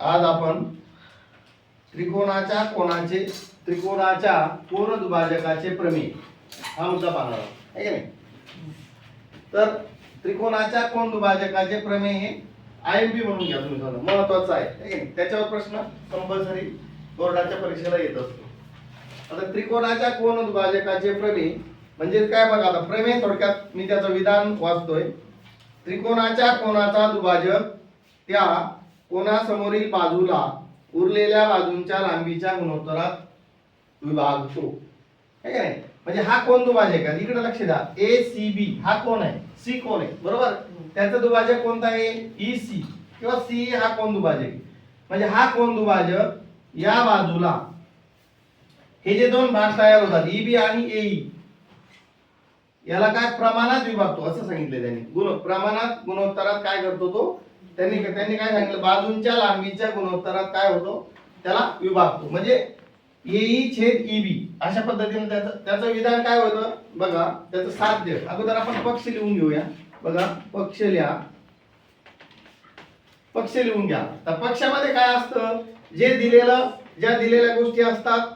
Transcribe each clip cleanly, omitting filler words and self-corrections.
आज आपण त्रिकोणाच्या कोन दुभाजकाचे प्रमेय हा मुद्दा पाहणार आहोत, आहे की नाही? तर त्रिकोणाच्या कोन दुभाजकाचे प्रमेय हे IMP म्हणून घ्या तुम्ही, महत्वाचं आहे की नाही? त्याच्यावर प्रश्न कंपल्सरी बोर्डाच्या परीक्षेला येत असतो. आता त्रिकोणाच्या कोन दुभाजकाचे प्रमेय म्हणजे काय बघा. आता प्रमेय थोडक्यात मी त्याचं विधान वाचतोय. त्रिकोणाच्या कोनाचा दुभाजक त्या कोनासमोरील बाजूला उरलेल्या बाजूंच्या लांबीच्या गुणोत्तरात विभागतो, आहे का नाही? म्हणजे हा कोन दुभाजक आहे. इकडे लक्ष द्या, ACB हा कोन आहे, C कोन आहे, बरोबर? त्याचा दुभाजक कोणता आहे? EC किंवा CE हा कोन दुभाजक. म्हणजे हा कोन दुभाजक या बाजूला हे जे दोन भाग तयार होतात EB आणि AE याला काय प्रमाणात विभागतो असं सांगितलं त्यांनी. प्रमाणात गुणोत्तरात काय करतो तो? त्यांनी काय सांगितलं? बाजूंच्या लांबीच्या गुणोत्तरात काय होतो? त्याला विभागतो. म्हणजे AE छेद EB अशा पद्धतीने त्याचं विधान काय होतं बघा. त्याचं साध्य अगोदर आपण पक्ष लिहून घेऊया. बघा, पक्ष लिहा, पक्ष लिहून घ्या. तर पक्षामध्ये काय असतं? ज्या दिलेल्या गोष्टी असतात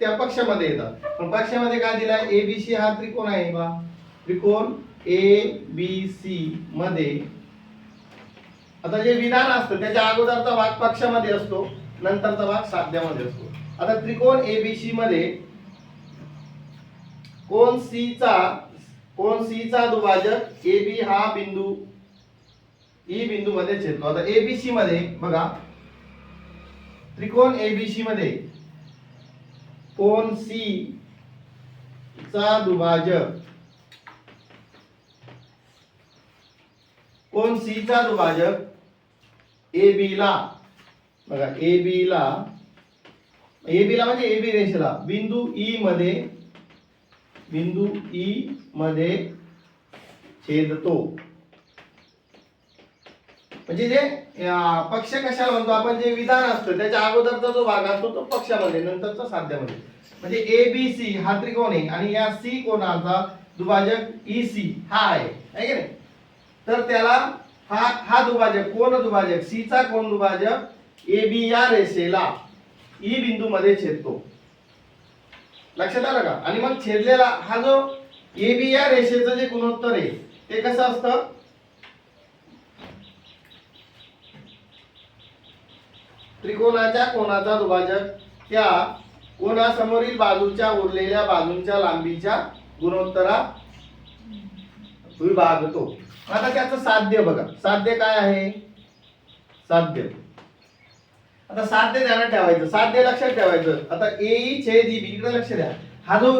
त्या पक्षामध्ये येतात. पण पक्षामध्ये काय दिलाय? ABC हा त्रिकोण आहे बा. त्रिकोण ABC मध्ये आता जे विधान असतं त्याच्या अगोदरचा भाग पक्षामध्ये असतो, नंतरचा भाग साध्यामध्ये असतो. आता त्रिकोण ABC मध्ये कोन C चा दुभाजक AB हा बिंदू E बिंदू मध्ये छेदतो. आता ABC मध्ये बघा, त्रिकोण ABC मध्ये कोन C चा दुभाजक AB ला बघा, AB ला म्हणजे AB रेषेला बिंदू E मध्ये छेदतो. म्हणजे जे पक्ष कशाला म्हणतो आपण? जे विधान असतं त्याच्या अगोदरचा जो भाग असतो तो पक्षामध्ये, नंतरचा साध्यामध्ये. म्हणजे ABC हा त्रिकोण आहे आणि या C कोनाचा दुभाजक EC हा आहे की नाही? तर त्याला हा दुभाजक कोन दुभाजक C चा कोन दुभाजक AB या रेषेला E बिंदू मध्ये छेदतो. लक्षात आलं का? आणि मग छेदलेला हा जो AB या रेषेचं जे गुणोत्तर आहे ते कसं असतं? त्रिकोणाच्या कोनाचा दुभाजक त्या कोनासमोरील बाजूच्या उरलेल्या बाजूंच्या लांबीच्या गुणोत्तरात विभागतो. आता त्याचं साध्य बघा. साध्य काय आहे? साध्य आता साध्य ध्यानात ठेवायचं, साध्य लक्षात ठेवायचं. आता AE छेद EB इकडे लक्ष द्या. हा जो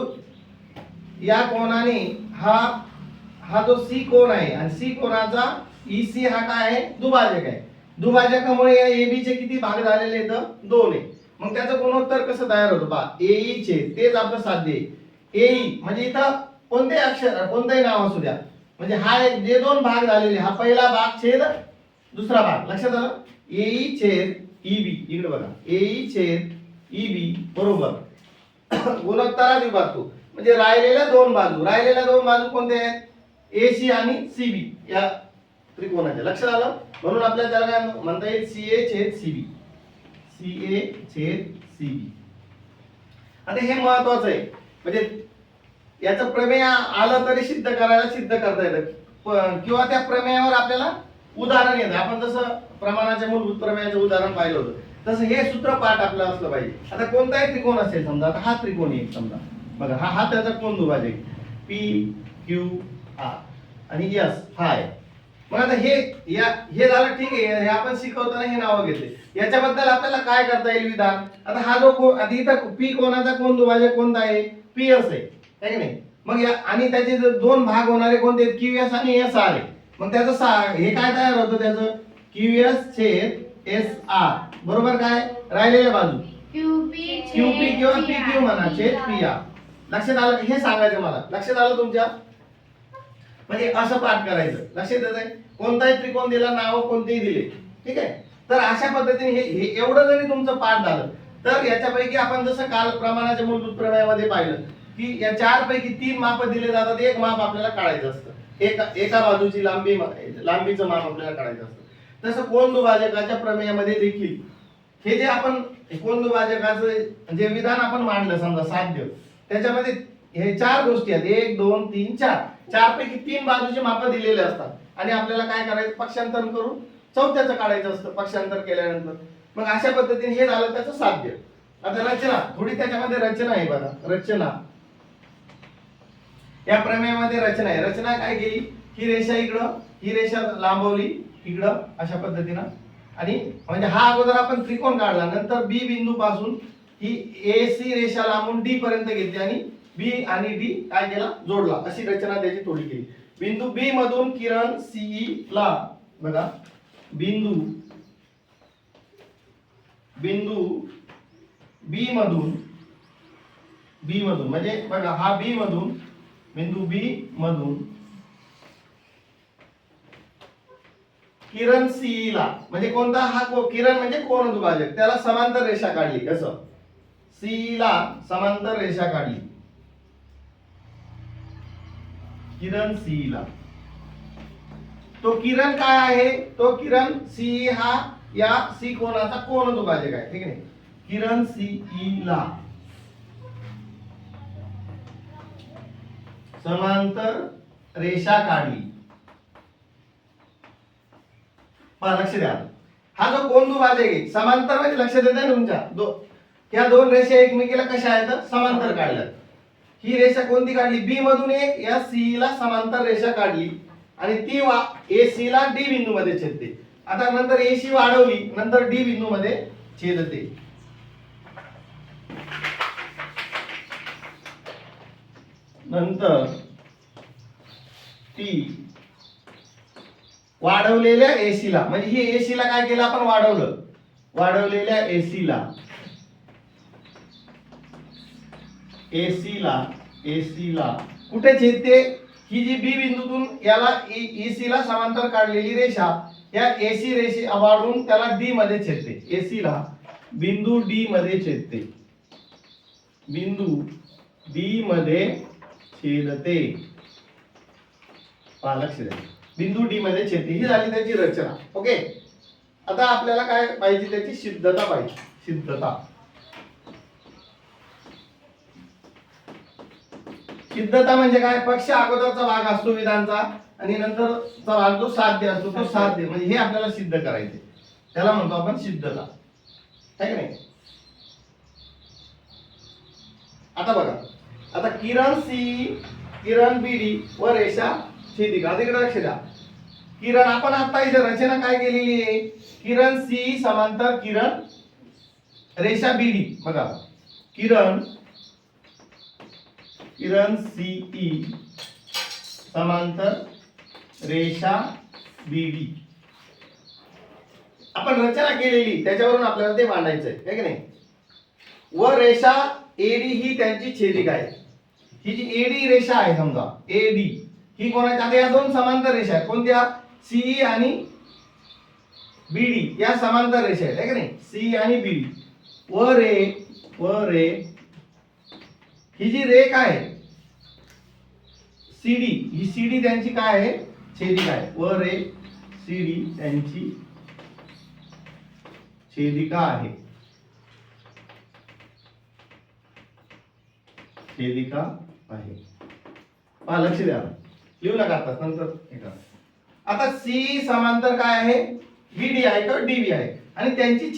या कोनाने हा जो C कोन आहे आणि C कोनाचा EC हा काय आहे? दुभाजक आहे. दुभाजकामुळे या AB चे किती भाग झालेले आहेत? 2 आहे. मग त्याचं गुणोत्तर कसं तयार होतं पहा. AE छेद तेच आपलं साध्य आहे. AE म्हणजे इथं कोणते अक्षर कोणतेही नाव असू द्या, म्हणजे हा जे दोन भाग झालेले, हा पहिला भाग छेद दुसरा भाग. लक्षात आलं? AE छेद EB इकडे बघा, AE छेद EB बरोबर गुणोत्तरात विभागतो. म्हणजे राहिलेल्या दोन बाजू कोणते आहेत? AC आणि CB या त्रिकोणाच्या. लक्षात आलं? म्हणून आपल्याला त्याला काय म्हणता येईल? CA छेद CB. आता हे महत्वाचं आहे. म्हणजे याचं प्रमेय आलं तरी सिद्ध करता येतं किंवा त्या प्रमेयावर आपल्याला उदाहरण येतं. आपण जसं प्रमाणाच्या मूलभूत प्रमेयाचं उदाहरण पाहिलं होतं तसं हे सूत्रपाठ आपलं असलं पाहिजे. आता कोणताही त्रिकोण असेल, समजा आता हा त्रिकोण आहे समजा, बघा हा त्याचा कोन दुभाजक PQR आणि S हा आहे. मग आता हे झालं, ठीक आहे. हे आपण शिकवताना हे नाव घेतले. याच्याबद्दल आपल्याला काय करता येईल विधान? आता हा जो आधी इथं P कोणाचा कोन दुभाजक कोणता आहे? PS आहे की नाही? मग आणि त्याचे दोन भाग होणारे कोणते? QS आणि SR आहे. मग त्याचं हे काय तयार होतं? त्याचं QS छेद SR बरोबर काय? राहिलेल्या बाजू QP किंवा PQ म्हणा छेद PR. लक्षात आलं? हे सांगायचं मला. लक्षात आलं तुमच्या? म्हणजे असं पाठ करायचं. लक्षात येतंय? कोणताही त्रिकोण दिला, नाव कोणतेही दिले, ठीक आहे? तर अशा पद्धतीने हे एवढं जरी तुमचं पाठ झालं तर याच्यापैकी आपण जसं काल प्रमाणाच्या मूलभूत प्रमेयामध्ये पाहिलं की या 4 पैकी 3 माप दिले जातात. एक माप आपल्याला काढायचं असतं. एका बाजूची लांबीचं माप आपल्याला काढायचं असतं. तसं कोन दुभाजकाच्या प्रमेयामध्ये देखील हे जे आपण कोणदुभाजकाचं जे विधान आपण मांडलं समजा साध्य, त्याच्यामध्ये हे 4 गोष्टी आहेत, 1 2 3 4, 4 पैकी 3 बाजूचे माप दिलेले असतात आणि आपल्याला काय करायचं, पक्षांतर करून चौथ्याचं काढायचं असतं पक्षांतर केल्यानंतर. मग अशा पद्धतीने हे झालं त्याचं साध्य. आता रचना, थोडी त्याच्यामध्ये रचना आहे बघा. रचना, या प्रमेयामध्ये रचना आहे. रचना काय केली, ही रेषा इकडं, ही रेषा लांबवली इकडं अशा पद्धतीनं, आणि म्हणजे हा अगोदर आपण त्रिकोण काढला, नंतर बी बिंदू पासून ही ए सी रेषा लांबून डी पर्यंत घेतली आणि बी आणि डी काय केला, जोडला. अशी रचना त्याची थोडी केली. बिंदू बी मधून किरण सीई ला बघा, बिंदू बी मधून म्हणजे बघा हा बी मधून, बिंदू बी मधून किरण सीई ला, म्हणजे कोणता हा किरण म्हणजे कोन दुभाजक, त्याला समांतर रेषा काढली. कसं, सीई ला समांतर रेषा काढली, किरण सीई ला. तो किरण काय आहे, तो किरण सीई हा या सी कोणाचा कोन दुभाजक आहे, ठीक आहे. किरण सीई ला समांतर रेषा काढली. पहा लक्ष द्या, हा जो कोन दुभाजक आहे समांतर म्हणजे लक्ष देता ना तुमच्या, ह्या 2 रेषा एकमेकीला कशा आहेत, समांतर काढल्यात. ही रेषा कोणती काढली, बी मधून एक या सी ला समांतर रेषा काढली आणि ती ए सी ला डी बिंदू मध्ये छेदते. आता नंतर ए सी वाढवली, नंतर डी बिंदू मध्ये छेदते. नंतर ती वाढवलेल्या एसी ला, म्हणजे ही एसी ला काय केलं आपण, वाढवलं. वाढवलेल्या एसी ला कुठे छेदते, ही जी बी बिंदूतून याला एसी ला समांतर काढलेली रेषा या एसी रेषे वाढून त्याला डी मध्ये छेदते. एसी ला बिंदू डी मध्ये छेदते, बिंदू डी मध्ये छेदते. पहा लक्ष द्या, बिंदू डी मध्ये छेदते. ही झाली त्याची रचना. ओके, आता आपल्याला काय पाहिजे, त्याची सिद्धता पाहिजे. सिद्धता म्हणजे काय, पक्ष अगोदरचा भाग असतो विधानचा आणि नंतरचा भाग जो साध्य असतो तो साध्य, म्हणजे हे आपल्याला सिद्ध करायचे, त्याला म्हणतो आपण सिद्धता, है की नाही. आता बघा, आता किरण सी, किरण बीडी व रेषा छेदिका. तिकडे लक्ष द्या, किरण आपण आता इथे रचना काय केलेली आहे, किरण सी समांतर किरण रेषा बीडी. बघा, किरण सीई समांतर रेषा बीडी आपण रचना केलेली, त्याच्यावरून आपल्याला ते मांडायचं आहे की नाही. व रेषा एडी ही त्यांची छेदिका आहे. ही जी एडी रेषा आहे समजा, एडी ही कोणाची, आता या 2 समांतर रेषा आहेत, कोणत्या, सीई आणि बीडी या समांतर रेषा आहेत, है की नाही. सीई आणि बीडी. व रे ही जी रे काय आहे, सीडी, ही सीडी त्यांची काय आहे, छेदिका आहे. व रे सीडी त्यांची छेदिका आहे, छेदिका आहे. पहा लक्ष द्या, लिहू नका आता, नंतर. आता सी समांतर काय आहे, बीडी आहे किंवा डीबी आहे आणि त्यांची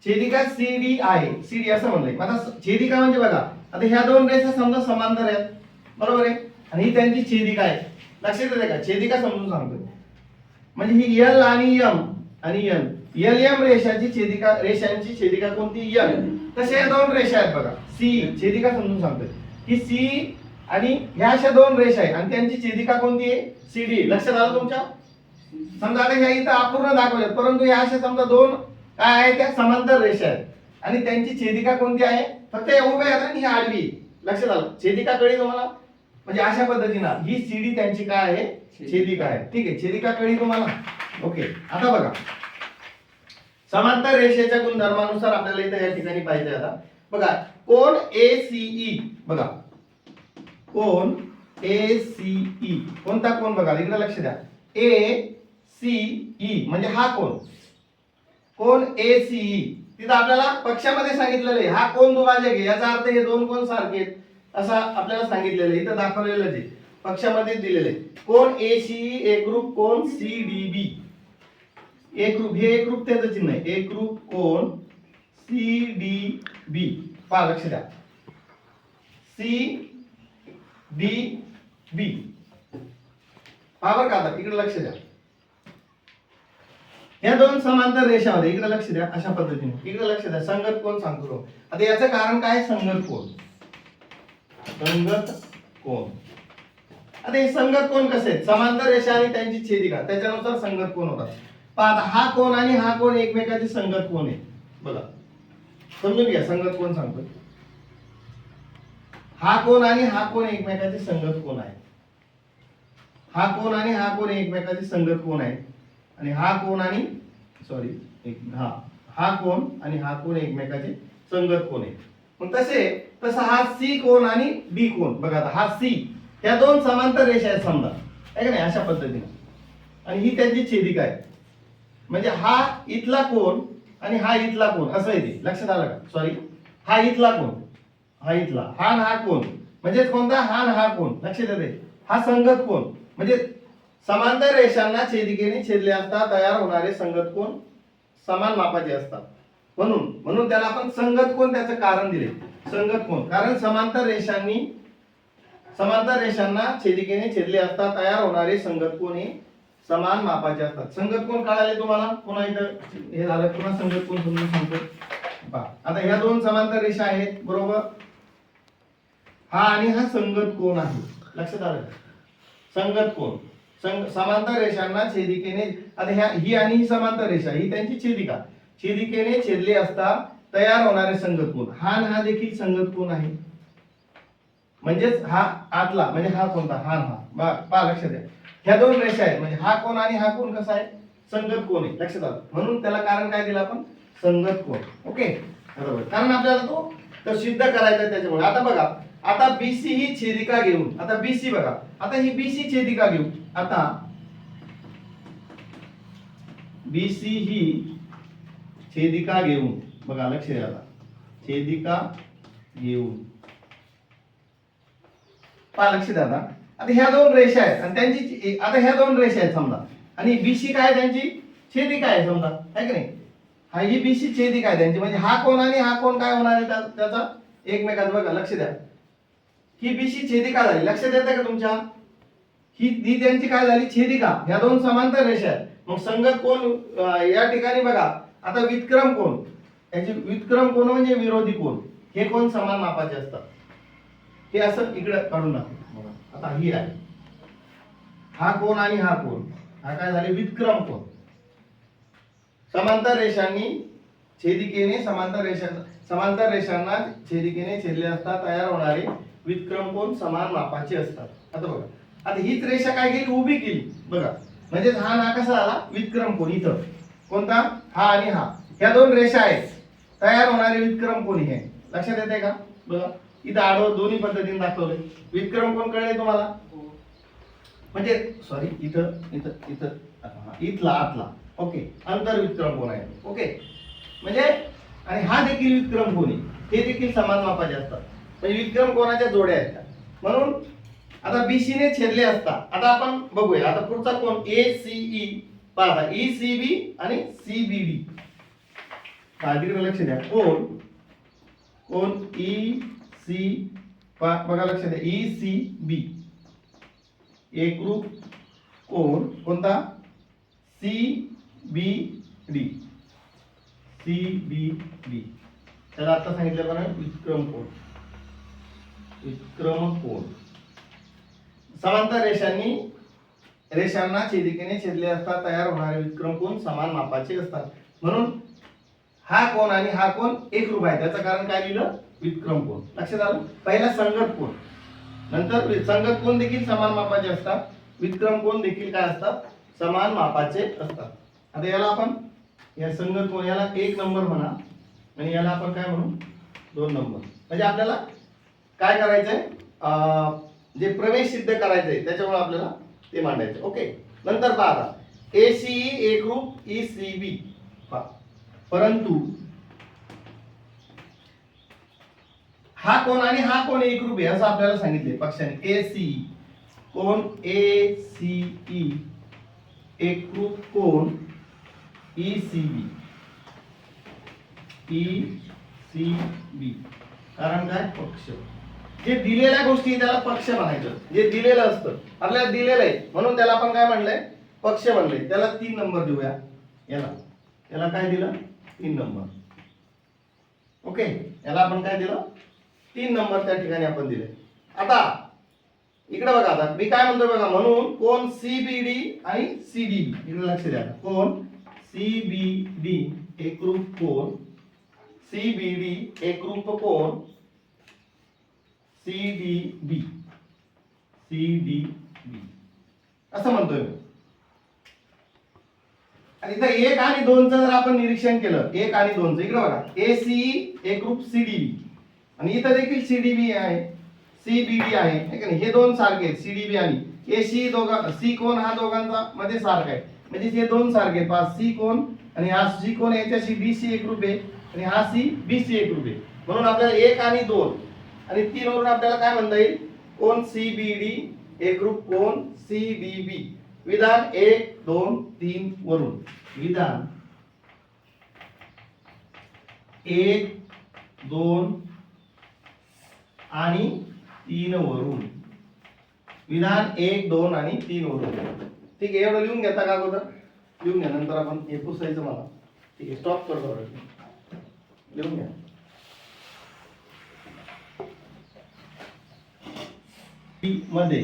छेदिका सीडी आहे. सीडी असं म्हणलंय. आता छेदिका म्हणजे बघा, आता ह्या 2 रेषा समजा समांतर आहेत, बरोबर आहे, आणि ही त्यांची छेदिका आहे. लक्षात येते का, छेदिका समजून सांगतो, म्हणजे ही एल आणि एम आणि एन, एल एम रेषांची छेदिका कोणती, एन. तसे या 2 रेषा आहेत बघा, सी, छेदिका समजून सांगतोय, ही सी आणि ह्या अशा 2 रेषा आहेत आणि त्यांची छेदिका कोणती आहे, सीडी. लक्षात आलं तुमच्या. समजा आता ह्या इथं अपूर्ण दाखवल्यात, परंतु ह्या अशा समजा 2 काय आहे, त्या समांतर रेषा आहेत आणि त्यांची छेदिका कोणती आहे, फक्त या उभ्या आहेत आणि ही आडवी. लक्षात आलं, छेदिका कळली तुम्हाला, म्हणजे अशा पद्धतीनं ही सीडी त्यांची काय आहे, छेदिका आहे. ठीक आहे, छेदिका कळली तुम्हाला. ओके, आता बघा, समांतर रेषेच्या गुणधर्मानुसार आपल्याला इथे या ठिकाणी पाहिजे. आता बघा, कोन एसीई, बघा कोन एसीई, कोणता कोन बघा, इकडे लक्ष द्या, एसीई म्हणजे हा कोन, कोण ACE, तिथं आपल्याला पक्षामध्ये सांगितलेलं आहे हा कोण दुभाजक आहे, याचा अर्थ हे दोन कोण सारखे आहेत असं आपल्याला सांगितलेलं आहे, इथं दाखवलेलं आहे पक्षामध्ये दिलेलं आहे. कोण ACE एकरूप कोण CDB, एकरूप हे एकरूप त्याचं चिन्ह आहे, एकरूप कोण CDB. पहा लक्ष द्या, CDB. पहा बरं का, आता इकडे लक्ष द्या, या दोन समांतर रेषामध्ये इकडे लक्ष द्या, अशा पद्धतीने इकडे लक्ष द्या, संगत कोण सांगतो. आता याचं कारण काय, संगत कोण, संगत कोण. आता हे संगत कोण कसे आहेत, समांतर रेषा आणि त्यांची छेदिका त्याच्यानुसार संगत कोण होतात. पहा आता हा कोण आणि हा कोण एकमेकाचे संगत कोण आहे, बघा समजून घ्या संगत कोण सांगतोय. हा कोण आणि हा कोण एकमेकाचे संगत कोण आहे, हा कोण आणि हा कोण एकमेकाचे संगत कोण आहे, आणि हा कोण आणि हा कोण आणि हा कोण एकमेकाचे संगत कोण आहे. मग तसा हा सी कोण आणि बी कोण, बघा आता हा सी, या दोन समांतर रेषा आहेत समजा, आहे का नाही, अशा पद्धतीने, आणि ही त्यांची छेदिका आहे. म्हणजे हा इथला कोण आणि हा इथला कोण असं आहे ते, लक्षात आलं का. हा इथला कोण, हा इथला, हा आणि हा कोण म्हणजे कोणता, हा आणि हा कोण, लक्षात येते. हा संगत कोण म्हणजे समांतर रेषांना छेदिकेने छेदले असता तयार होणारे संगत कोण समान मापाचे असतात, म्हणून त्याला आपण संगत कोण त्याचं कारण दिले. संगत कोण कारण समांतर रेषांना छेदिकेने छेदले असता तयार होणारे संगत कोण हे समान मापाचे असतात. संगत कोण कळाले तुम्हाला, पुन्हा इथं हे झालं, पुन्हा संगत कोण समजून सांगतो. पहा आता ह्या दोन समांतर रेषा आहेत बरोबर, हा आणि हा संगत कोण आहे, लक्षात आलं. संगत कोण समांतर रेषांना छेदिकेने, आता ही आणि ही समांतर रेषा ही त्यांची छेदिकेने छेदले असता तयार होणारे संगत कोण, हा आणि हा देखील संगत कोण आहे. म्हणजेच हा आतला म्हणजे हा कोणता, हा पहा लक्षात द्या, ह्या दोन रेषा आहेत म्हणजे हा कोण आणि हा कोण कसा आहे, संगत कोण आहे, लक्षात आलं. म्हणून त्याला कारण काय दिलं आपण, संगत कोण. ओके बरोबर, कारण आपल्याला तो सिद्ध करायचा त्याच्यामुळे. आता बघा, आता BC ही छेदिका घेऊन, आता BC बघा, आता ही BC छेदिका घेऊ, आता BC ही छेदिका घेऊन बघा, लक्ष द्या, आता छेदिका घेऊन पहा लक्ष द्या. आता ह्या दोन रेषा आहेत आणि त्यांची, आता ह्या दोन रेषा आहेत समजा, आणि BC काय त्यांची छेदिका आहे समजा, आहे की नाही. हा ही BC छेदिका आहे त्यांची, म्हणजे हा कोण आणि हा कोण काय होणार आहे त्याचा एकमेकात, बघा लक्ष द्या, ही BC छेदिका झाली, लक्षात येते का तुमच्या, ही त्यांची काय झाली छेदिका, ह्या दोन समांतर रेषा आहेत. मग संगत कोण या ठिकाणी बघा, आता व्युत्क्रम कोण, याची व्युत्क्रम कोण म्हणजे विरोधी कोण, हे कोण समान मापाचे असतात. हे असं इकडे काढून दाखव. आता ही आहे हा कोण आणि हा कोण, हा काय झाले व्युत्क्रम कोण. समांतर रेषांना छेदिकेने छेदले असता तयार होणारे व्युत्क्रम कोण समान मापाचे असतात. आता बघा, आता हीच रेषा काय केली, उभी केली बघा, म्हणजे हा ना कसा झाला व्युत्क्रम कोण. इथं कोणता, हा आणि हा, ह्या दोन रेषा आहेत, तयार होणारे व्युत्क्रम कोण हे लक्षात येते का. बघा इथं आडवं दोन्ही पद्धतीने दाखवले. व्युत्क्रम कोण कळले तुम्हाला, म्हणजे इथं इथला आतला, ओके, अंतर व्युत्क्रम कोण आहे, ओके, म्हणजे आणि हा देखील व्युत्क्रम कोण आहे, हे देखील समान मापाचे असतात, म्हणजे व्युत्क्रम कोणाच्या जोड्या आहेत. म्हणून आता BC ने छेदले असता, आता आपण बघूया, आता पुढचा कोण ACE, पहा ECB आणि CBD, तिकडे लक्ष द्या, कोण EC, बघा लक्ष द्या, ECB एकरूप कोण कोणता, CBD, त्याला आता सांगितलं बघा व्युत्क्रम कोण. समांतर रेषांना छेदिकेने छेदले असता तयार होणारे व्युत्क्रम कोण समान मापाचे असतात. म्हणून हा कोण आणि हा कोण एकरूप आहे, त्याचं कारण काय लिहिलं, व्युत्क्रम कोण. लक्षात आलं. पहिला संगत कोण, नंतर संगत कोण देखील समान मापाचे असतात, व्युत्क्रम कोण देखील काय असतात, समान मापाचे असतात. आता याला आपण या संगत कोण याला 1 नंबर म्हणा आणि याला आपण काय म्हणू 2 नंबर. म्हणजे आपल्याला काय करायचंय, जे प्रमेय सिद्ध करायचंय त्याच्यामुळे आपल्याला ते मांडायचं. ओके, नंतर पहा ACE एकरूप ECB, परंतु हा कोण आणि हा कोण एकरूप आहे असं आपल्याला सांगितले पक्षाने. AC कोण ACE एकरूप कोण ECB ECB. कारण काय? पक्ष. जे दिलेल्या गोष्टी त्याला पक्ष म्हणायचं. जे दिलेलं असतं आपल्याला दिलेलं आहे म्हणून त्याला आपण काय म्हणलंय? पक्ष म्हणलंय. त्याला 3 नंबर देऊया. याला काय दिलं? 3 नंबर. ओके, याला आपण काय दिलं? 3 नंबर त्या ठिकाणी आपण दिले. आता इकडे बघा, आता मी काय म्हणतोय बघा, म्हणून कोण CBD आणि CDB. इकडे लक्ष द्या. कोण CBD एकरूप कोण CBD एकरूप कोण CDB असं म्हणतोय मी. आणि इथं 1 आणि 2 चं जर आपण निरीक्षण केलं, 1 आणि 2 चं इकडे बघा, ACE एकरूप CDB आणि इथं देखील CDB आहे, CBD आहे, है का नाही? हे दोन सारखे आहेत, CDB आणि AC दोघा. C कोण हा दोघांचा मध्ये सारखा आहे, म्हणजे हे दोन सारखे आहेत. पहा C कोण आणि हा C कोण याच्याशी BC एकरूप आहे आणि हा C BC एकरूप आहे. म्हणून आपल्याला 1 आणि 2 आणि 3 वरून आपल्याला काय म्हणता येईल? कोण CBD एकरूप कोण CDB. विधान 1 2 3 वरून, विधान 1 2 आणि 3 वरून, विधान 1 2 आणि 3 वरून. ठीक आहे, एवढं लिहून घेता का अगोदर? लिहून घ्या, नंतर आपण हे पुसायचं मला. ठीक आहे, स्टॉप करतो, लिहून घ्या. मध्ये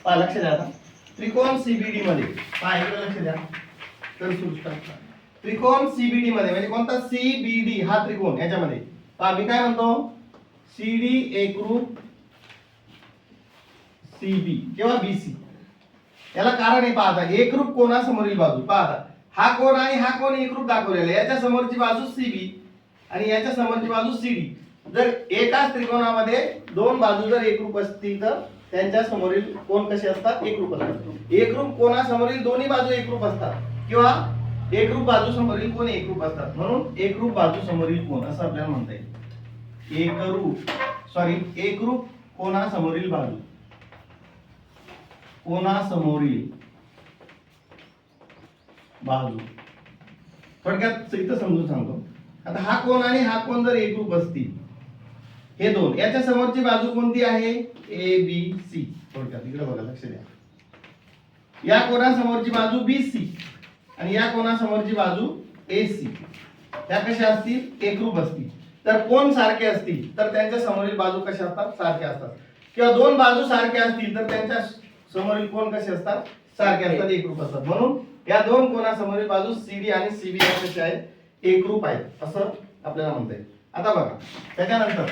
पहा, लक्ष द्या. आता त्रिकोण CBD मध्ये पहा, इकडे लक्ष द्या. तर त्रिकोण CBD मध्ये म्हणजे कोणता? CBD हा त्रिकोण. याच्यामध्ये पहा, मी काय म्हणतो? CD एकरूप CB किंवा BC. याला कारण आहे, पहा एकरूप कोणासमोरील बाजू. पहा, हा कोण आणि हा कोण एकरूप दाखवलेला आहे. याच्या समोरची बाजू CB आणि याच्या समोरची बाजू CD. जर एकाच त्रिकोणामध्ये 2 बाजू जर एकरूप असतील तर त्यांच्या समोरील कोण कसे असतात? एकरूप असतात. एकरूप कोणासमोरील दोन्ही बाजू एकरूप असतात किंवा एकरूप बाजू समोरील कोण एकरूप असतात. म्हणून एकरूप बाजू समोरील कोण असं आपल्याला म्हणता येईल. एकरूप कोणासमोरील बाजू, कोणासमोरील बाजू. थोडक्यात इथं समजून सांगतो. आता हा कोण आणि हा कोण जर एकरूप असतील, हे दोन, याच्या समोरची बाजू कोणती आहे? ABC. थोडक्यात इकडे बघा, लक्ष द्या. या कोणासमोरची बाजू BC आणि या कोणासमोरची बाजू AC. त्या कशा असतील? एकरूप असतील. तर कोण सारखे असतील तर त्यांच्या समोरील बाजू कशा असतात? सारख्या असतात. किंवा 2 बाजू सारख्या असतील तर त्यांच्या समोरील कोण कसे असतात? सारखे असतात, एकरूप असतात. म्हणून या 2 कोणासमोरील बाजू CD आणि CB कसे आहेत? एकरूप आहेत असं आपल्याला म्हणता येईल. आता बघा, त्याच्यानंतर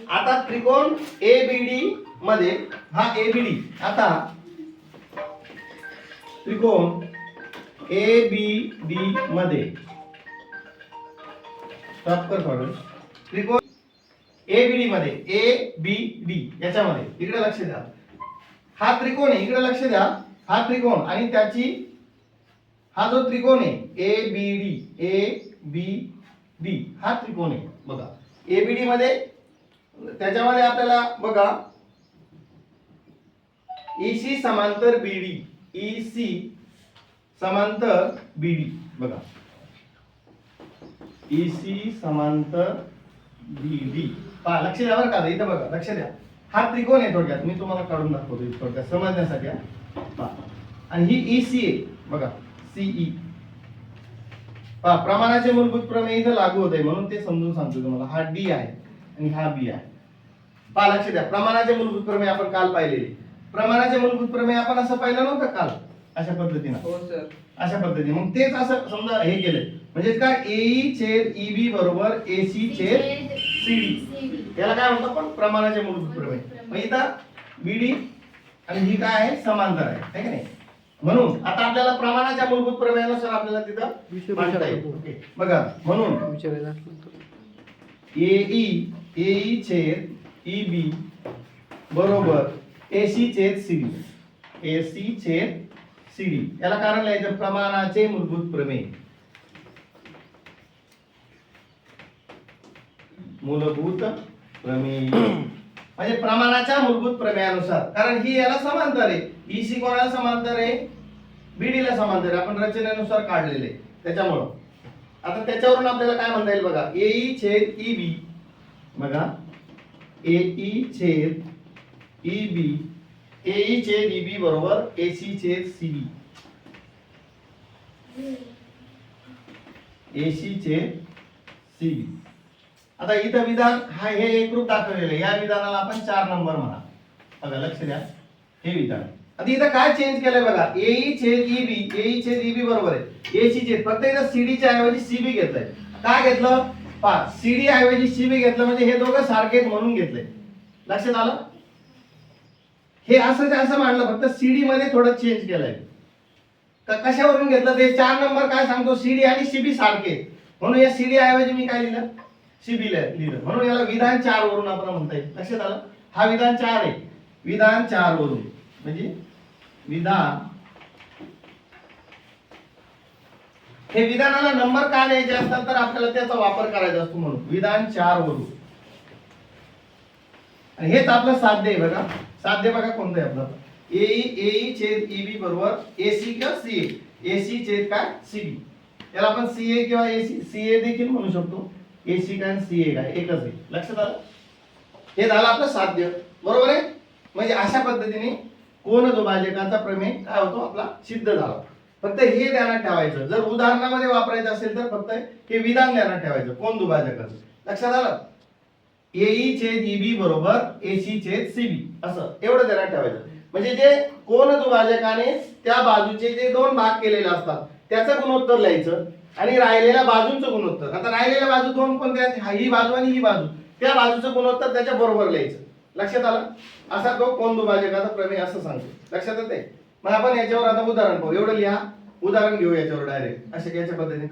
आता त्रिकोण ABD मध्ये हा ABD. आता त्रिकोण ABD मध्ये स्टॉप कर थोडं. त्रिकोण ABD मध्ये ABD याच्यामध्ये इकडे लक्ष द्या. हा त्रिकोण आहे, इकडे लक्ष द्या. हा त्रिकोण आणि त्याची हा जो त्रिकोण आहे ABD हा त्रिकोण आहे बघा. ABD मध्ये त्याच्यामध्ये आपल्याला बघा EC समांतर BD, EC समांतर BD बघा, EC समांतर BD. पहा, लक्ष द्या बरं का, इथं बघा, लक्ष द्या. हा त्रिकोण आहे थोडक्यात, मी तुम्हाला काढून दाखवतो थोडक्यात समजण्यासाठी. पहा, आणि ही EC आहे बघा, CE. पहा, प्रमाणाचे मूलभूत प्रमेय इथं लागू होते म्हणून ते समजून सांगतो तुम्हाला. हा D आहे आणि हा B आहे. पहा, लक्ष द्या. प्रमाणाचे मूलभूत प्रमेय आपण काल पाहिलेले. प्रमाणाचे मूलभूत प्रमेय आपण असं पाहिलं नव्हतं काल, अशा पद्धतीने. हो सर, अशा पद्धतीने. मग तेच असं समजा हे केलंय, म्हणजे काय? AE छेद EB बरोबर AC छेद CD. याला काय म्हणतो आपण? प्रमाणाचे मूलभूत प्रमेय. मग इथं BD आणि ही काय आहे? समांतर आहे, है की नाही? म्हणून आता आपल्याला प्रमाणाच्या मूलभूत प्रमेयानुसार आपल्याला तिथं मांडता येईल. ओके, बघा. म्हणून AE छेद EB बरोबर AC छेद CD. AC छेद CD. याला कारण लिहायचं प्रमाणाचे मूलभूत प्रमेय. मूलभूत प्रमेय म्हणजे प्रमाणाच्या मूलभूत प्रमेयानुसार, कारण ही याला समांतर आहे, EC कोणाला समांतर आहे, BD ला समांतर आहे, आपण रचनेनुसार काढलेले त्याच्यामुळं. आता त्याच्यावरून आपल्याला काय म्हणता येईल बघा, AE छेद EB बघा, AE छेद EB, AE छेद EB बरोबर AC छेद CB, AC छेद CB. आता इथं विधान हा हे एकरूप दाखवलेलं आहे, या विधानाला आपण 4 नंबर म्हणा. बघा लक्ष द्या, हे विधान. आता इथं काय चेंज केलंय बघा, AE छेद EB, AE छेद EB बरोबर आहे AC छेद, फक्त इथं CD च्या ऐवजी CB घेतलंय. काय घेतलं पहा, CD ऐवजी CB घेतलं म्हणजे हे दोघं सारखेच म्हणून घेतले. लक्षात आलं? हे असं मांडलं, फक्त CD मध्ये थोडं चेंज केलंय. कशावरून घेतलं ते 4 नंबर काय सांगतो, CD आणि CB सारखे, म्हणून या CD ऐवजी मी काय लिहिलं, CB लिहिलं, म्हणून याला विधान 4 वरून आपण म्हणता येईल. लक्षात आलं? हा विधान 4 आहे, विधान 4 वरून म्हणजे विधान, हे विधानाला नंबर का द्यायचे असतात तर आपल्याला त्याचा वापर करायचा असतो, म्हणून विधान 4 वरून. आणि हेच आपलं साध्य आहे बघा, साध्य बघा कोणतं आहे आपलं, AE छेद EB बरोबर AC किंवा CA, AC छेद काय CB, याला आपण CA किंवा AC CA देखील म्हणू शकतो, AC काय CA काय एकच आहे. लक्षात आलं? हे झालं आपलं साध्य, बरोबर आहे. म्हणजे अशा पद्धतीने कोन दुभाजकाचा प्रमेय काय होतो आपला सिद्ध झाला. फक्त हे ध्यानात ठेवायचं, जर उदाहरणामध्ये वापरायचं असेल तर फक्त हे विधान ध्यानात ठेवायचं कोन दुभाजकाचं. लक्षात आलं? AE छेद EB बरोबर AC छेद CB, असं एवढं ध्यानात ठेवायचं. म्हणजे जे कोन दुभाजकाने त्या बाजूचे जे 2 भाग केलेले असतात त्याचं गुणोत्तर लिहायचं आणि राहिलेल्या बाजूंचं गुणोत्तर. आता राहिलेल्या बाजू 2 कोणत्या आहेत, ही बाजू आणि ही बाजू, त्या बाजूचं गुणोत्तर त्याच्या बरोबर लिहायचं. लक्षात आलं? असा तो कोन दुभाजकाचा प्रमेय असं सांगतो. लक्षात येते? मग आपण याच्यावर आता उदाहरण पाहू. एवढं लिहा, उदाहरण घेऊ याच्यावर डायरेक्ट अशा याच्या पद्धतीने.